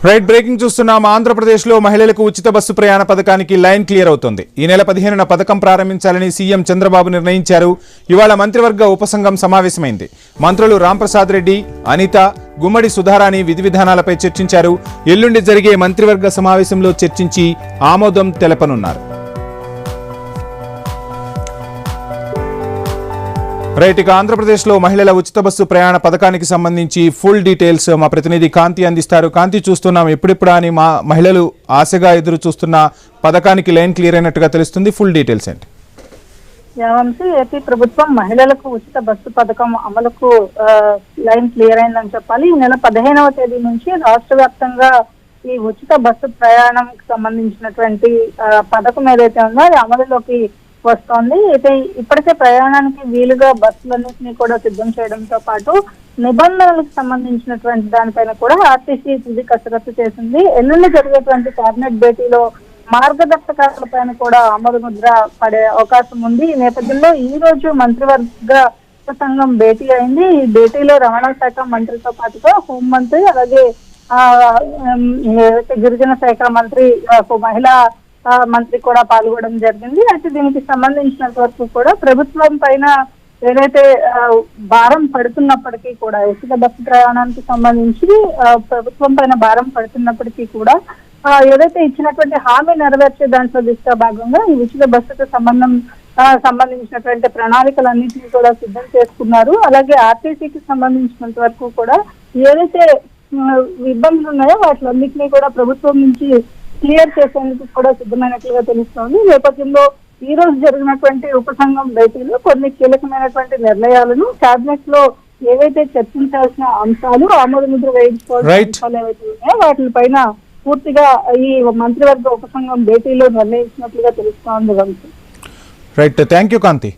Right breaking చూస్తున్నాం. ఆంధ్రప్రదేశ్లో మహిళలకు ఉచిత బస్సు ప్రయాణ పథకానికి లైన్ క్లియర్ అవుతోంది. ఈ నెల 15న పథకం ప్రారంభించాలని సీఎం చంద్రబాబు నిర్ణయించారు. ఇవాళ మంత్రివర్గ ఉపసంఘం సమావేశమైంది. మంత్రులు రాంప్రసాద్ రెడ్డి, అనిత, గుమ్మడి సుధారాణి విధి విధానాలపై చర్చించారు. ఎల్లుండి జరిగే మంత్రివర్గ సమావేశంలో చర్చించి ఆమోదం తెలపనున్నారు. రైట్, ఇక ఆంధ్రప్రదేశ్లో మహిళల ఉచిత బస్సు ప్రయాణ పథకానికి సంబంధించి ఫుల్ డీటెయిల్స్ మా ప్రతినిధి కాంతి అందిస్తారు. కాంతి, చూస్తున్నాం ఎప్పుడెప్పుడు అని మా మహిళలు ఆశగా ఎదురు చూస్తున్న పథకానికి లైన్ క్లియర్ అయినట్టుగా తెలుస్తుంది. ఫుల్ డీటెయిల్స్ ఏంటి? వంశీ, ఏపీ ప్రభుత్వం మహిళలకు ఉచిత బస్సు పథకం అమలుకు లైన్ క్లియర్ అయిందని చెప్పాలి. ఈ నెల 15వ తేదీ నుంచి రాష్ట్ర వ్యాప్తంగా ఈ ఉచిత బస్సు ప్రయాణంకి సంబంధించినటువంటి పథకం ఏదైతే ఉందో అది అమలులోకి వస్తోంది. అయితే ఇప్పటికే ప్రయాణానికి వీలుగా బస్సులన్నింటినీ కూడా సిద్ధం చేయడంతో పాటు నిబంధనలకు సంబంధించినటువంటి దానిపైన కూడా ఆర్టీసీ తుది కసరత్తు చేసింది. ఎల్లుండి జరిగేటువంటి కేబినెట్ భేటీలో మార్గదర్శకాలపైన కూడా ఆమోద ముద్ర పడే అవకాశం ఉంది. ఈ నేపథ్యంలో ఈ రోజు మంత్రివర్గ సంఘం భేటీ అయింది. ఈ భేటీలో రవాణా శాఖ మంత్రితో పాటుగా హోంమంత్రి, అలాగే గిరిజన శాఖ మంత్రి, మహిళా మంత్రి కూడా పాల్గొనడం జరిగింది. అయితే దీనికి సంబంధించినంత వరకు కూడా ప్రభుత్వం పైన ఏదైతే భారం పడుతున్నప్పటికీ కూడా ఉచిత బస్సు ప్రయాణానికి సంబంధించి ప్రభుత్వం పైన భారం పడుతున్నప్పటికీ కూడా ఏదైతే ఇచ్చినటువంటి హామీ నెరవేర్చే దాంట్లో దిశగా భాగంగా ఈ ఉచిత బస్సుకు సంబంధించినటువంటి ప్రణాళికలన్నింటినీ కూడా సిద్ధం చేసుకున్నారు. అలాగే ఆర్టీసీకి సంబంధించినంత వరకు కూడా ఏదైతే ఇబ్బందులు ఉన్నాయో వాటిలన్నింటినీ కూడా ప్రభుత్వం నుంచి క్లియర్ చేసేందుకు కూడా సిద్ధమైనట్లుగా తెలుస్తోంది. ఈ నేపథ్యంలో ఈ రోజు జరిగినటువంటి ఉపసంఘం భేటీలో కొన్ని కీలకమైనటువంటి నిర్ణయాలను కేబినెట్ లో ఏవైతే చర్చించాల్సిన అంశాలు, ఆమోద ముద్ర వేయించుకోవాల్సిన అంశాలు ఏవైతే ఉన్నాయో వాటిపైన పూర్తిగా ఈ మంత్రివర్గ ఉపసంఘం భేటీలో నిర్ణయించినట్లుగా తెలుస్తోంది. Right, thank you Kanthi.